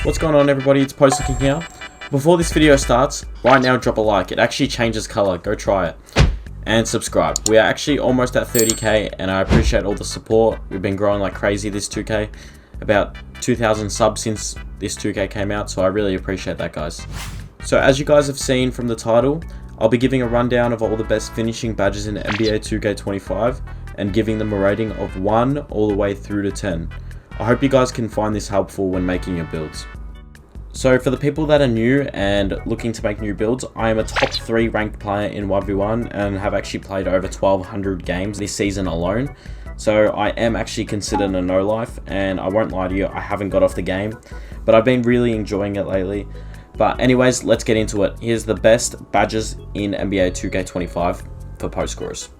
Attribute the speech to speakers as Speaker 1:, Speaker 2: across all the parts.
Speaker 1: What's going on, everybody? It's Poster King here. Before this video starts, right now drop a like. It actually changes color. Go try it. And subscribe. We are actually almost at 30k and I appreciate all the support. We've been growing like crazy this 2k. About 2,000 subs since this 2k came out, so I really appreciate that, guys. So as you guys have seen from the title, I'll be giving a rundown of all the best finishing badges in NBA2K25 and giving them a rating of 1 all the way through to 10. I hope you guys can find this helpful when making your builds. So for the people that are new and looking to make new builds, I am a top 3 ranked player in 1v1 and have actually played over 1,200 games this season alone. So I am actually considered a no-life, and I won't lie to you, I haven't got off the game, but I've been really enjoying it lately. But anyways, let's get into it. Here's the best badges in NBA 2K25 for post scorers.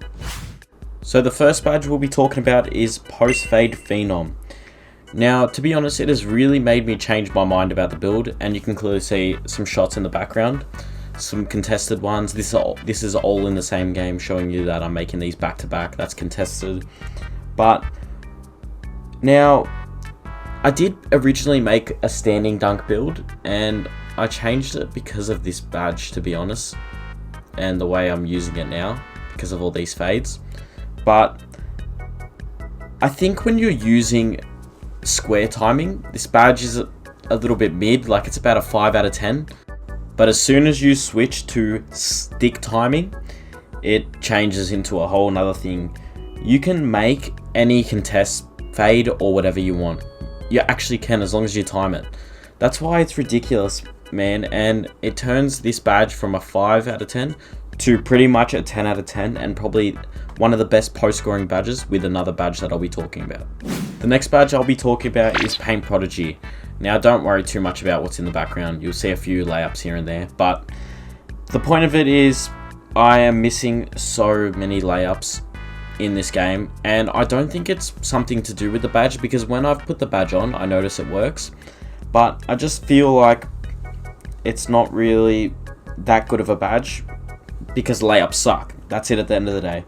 Speaker 1: So the first badge we'll be talking about is Post Fade Phenom. Now, to be honest, it has really made me change my mind about the build, and you can clearly see some shots in the background, some contested ones. This is all in the same game, showing you that I'm making these back to back. That's contested. But now, I did originally make a standing dunk build, and I changed it because of this badge, to be honest, and the way I'm using it now because of all these fades. But I think when you're using square timing, this badge is a little bit mid, like it's about a 5 out of 10. But as soon as you switch to stick timing, it changes into a whole nother thing. You can make any contest fade or whatever you want. You actually can, as long as you time it. That's why it's ridiculous, man, and it turns this badge from a 5 out of 10 to pretty much a 10 out of 10, and probably one of the best post scoring badges, with another badge that I'll be talking about. The next badge I'll be talking about is Paint Prodigy. Now, don't worry too much about what's in the background. You'll see a few layups here and there, but the point of it is I am missing so many layups in this game, and I don't think it's something to do with the badge, because when I've put the badge on, I notice it works, but I just feel like it's not really that good of a badge because layups suck. That's it at the end of the day.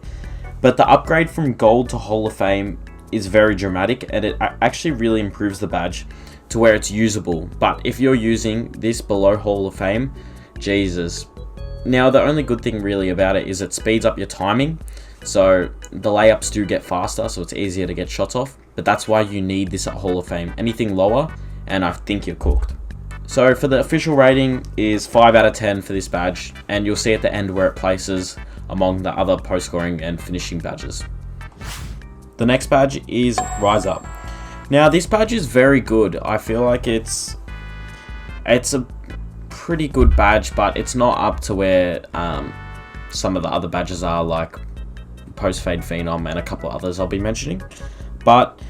Speaker 1: But the upgrade from gold to Hall of Fame is very dramatic, and it actually really improves the badge to where it's usable. But if you're using this below Hall of Fame, Jesus. Now, the only good thing really about it is it speeds up your timing, so the layups do get faster, so it's easier to get shots off. But that's why you need this at Hall of Fame. Anything lower, and I think you're cooked. So for the official rating is 5 out of 10 for this badge, and you'll see at the end where it places among the other post scoring and finishing badges. The next badge is Rise Up. Now, this badge is very good. I feel like it's a pretty good badge, but it's not up to where some of the other badges are, like Post Fade Phenom and a couple others I'll be mentioning. But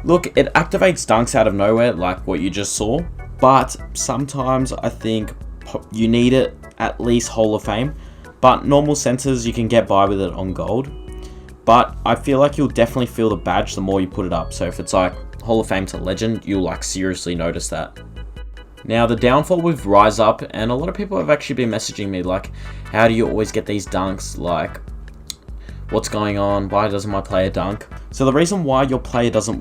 Speaker 1: look, it activates dunks out of nowhere, like what you just saw. But sometimes I think you need it at least Hall of Fame. But normal centers, you can get by with it on gold. But I feel like you'll definitely feel the badge the more you put it up. So if it's like Hall of Fame to Legend, you'll like seriously notice that. Now, the downfall with Rise Up, and a lot of people have actually been messaging me like, how do you always get these dunks? Like, what's going on? Why doesn't my player dunk? So the reason why your player doesn't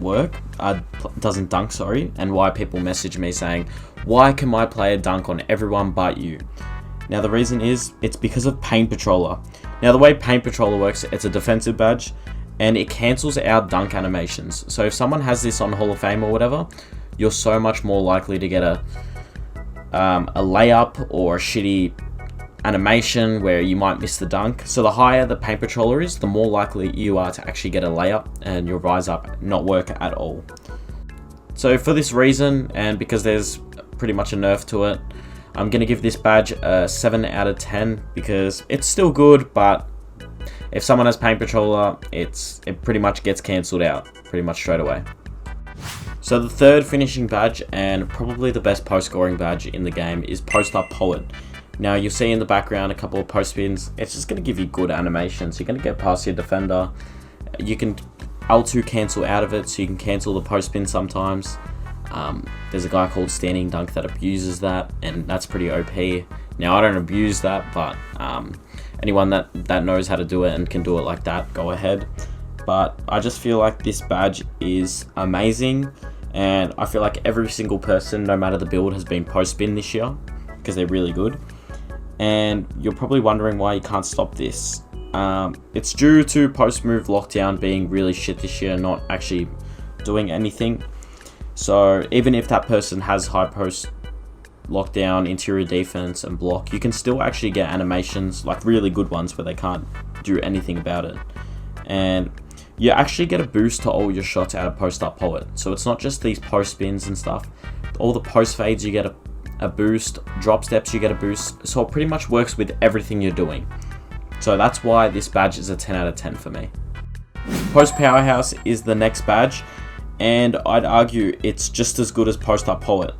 Speaker 1: dunk, and why people message me saying, why can my player dunk on everyone but you? Now, the reason is, it's because of Paint Patroller. Now, the way Paint Patroller works, it's a defensive badge, and it cancels out dunk animations. So if someone has this on Hall of Fame or whatever, you're so much more likely to get a layup or a shitty animation where you might miss the dunk. So the higher the Paint Patroller is, the more likely you are to actually get a layup and your Rise Up not work at all. So for this reason, and because there's pretty much a nerf to it, I'm going to give this badge a 7 out of 10 because it's still good, but if someone has Paint Patroller, it pretty much gets cancelled out pretty much straight away. So the third finishing badge, and probably the best post scoring badge in the game, is Post Up Poet. Now, you'll see in the background a couple of post spins. It's just going to give you good animations. You're going to get past your defender. You can L2 cancel out of it, so you can cancel the post spin sometimes. There's a guy called Standing Dunk that abuses that, and that's pretty OP. Now, I don't abuse that, but anyone that knows how to do it and can do it like that, go ahead. But I just feel like this badge is amazing. And I feel like every single person, no matter the build, has been post spin this year because they're really good. And you're probably wondering why you can't stop this. It's due to post move lockdown being really shit this year, not actually doing anything. So even if that person has high post lockdown, interior defense, and block, you can still actually get animations, like really good ones, where they can't do anything about it. And you actually get a boost to all your shots out of post up poet. So it's not just these post spins and stuff. All the post fades you get a boost, drop steps you get a boost. So it pretty much works with everything you're doing. So that's why this badge is a 10 out of 10 for me. Post Powerhouse is the next badge, and I'd argue it's just as good as Post Up Poet.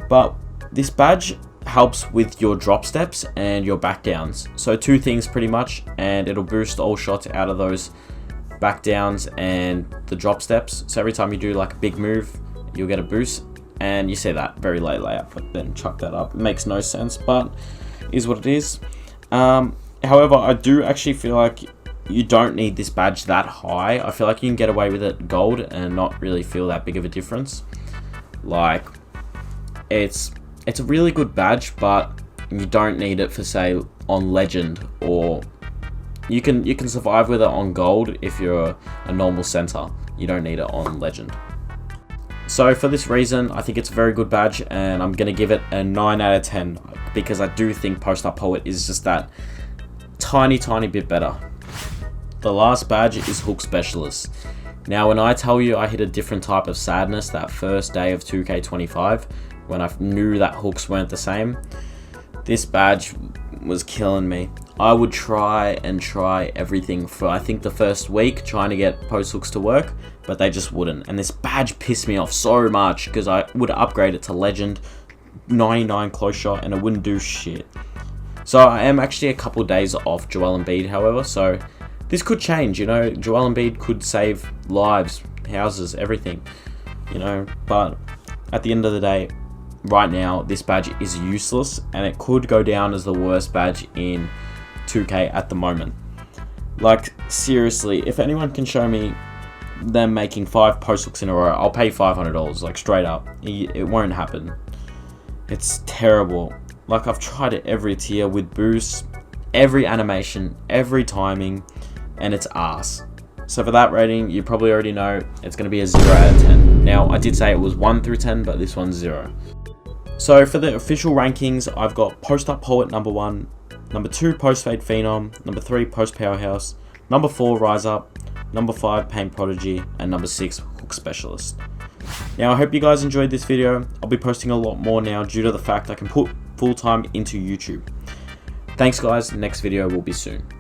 Speaker 1: But this badge helps with your drop steps and your back downs. So two things pretty much, and it'll boost all shots out of those back downs and the drop steps. So every time you do like a big move, you'll get a boost. And you see that very late layout, but then chuck that up. It makes no sense, but is what it is. However, I do actually feel like you don't need this badge that high. I feel like you can get away with it gold and not really feel that big of a difference. Like, it's a really good badge, but you don't need it for, say, on legend, or you can survive with it on gold if you're a normal center. You don't need it on legend. So for this reason, I think it's a very good badge, and I'm going to give it a 9 out of 10 because I do think Post Up Poet is just that tiny bit better. The last badge is Hook Specialist. Now when I tell you I hit a different type of sadness that first day of 2K25, when I knew that hooks weren't the same, this badge was killing me. I would try everything for, I think, the first week, trying to get post hooks to work, but they just wouldn't. And this badge pissed me off so much because I would upgrade it to legend, 99 close shot, and it wouldn't do shit. So I am actually a couple days off Joel Embiid, however, so this could change, you know. Joel Embiid could save lives, houses, everything, you know. But at the end of the day, right now, this badge is useless, and it could go down as the worst badge in 2K at the moment. Like, seriously, if anyone can show me them making 5 post hooks in a row, I'll pay $500, like, straight up. It won't happen. It's terrible. Like, I've tried it every tier with boosts, every animation, every timing, and it's ass. So for that rating, you probably already know it's going to be a 0 out of 10. Now, I did say it was 1 through 10, but this one's 0. So for the official rankings, I've got Post Up Poet number 1, number 2 Post Fade Phenom, number 3 Post Powerhouse, number 4 Rise Up, number 5 Paint Prodigy, and number 6 Hook Specialist. Now I hope you guys enjoyed this video. I'll be posting a lot more now due to the fact I can put full time into YouTube. Thanks guys, next video will be soon.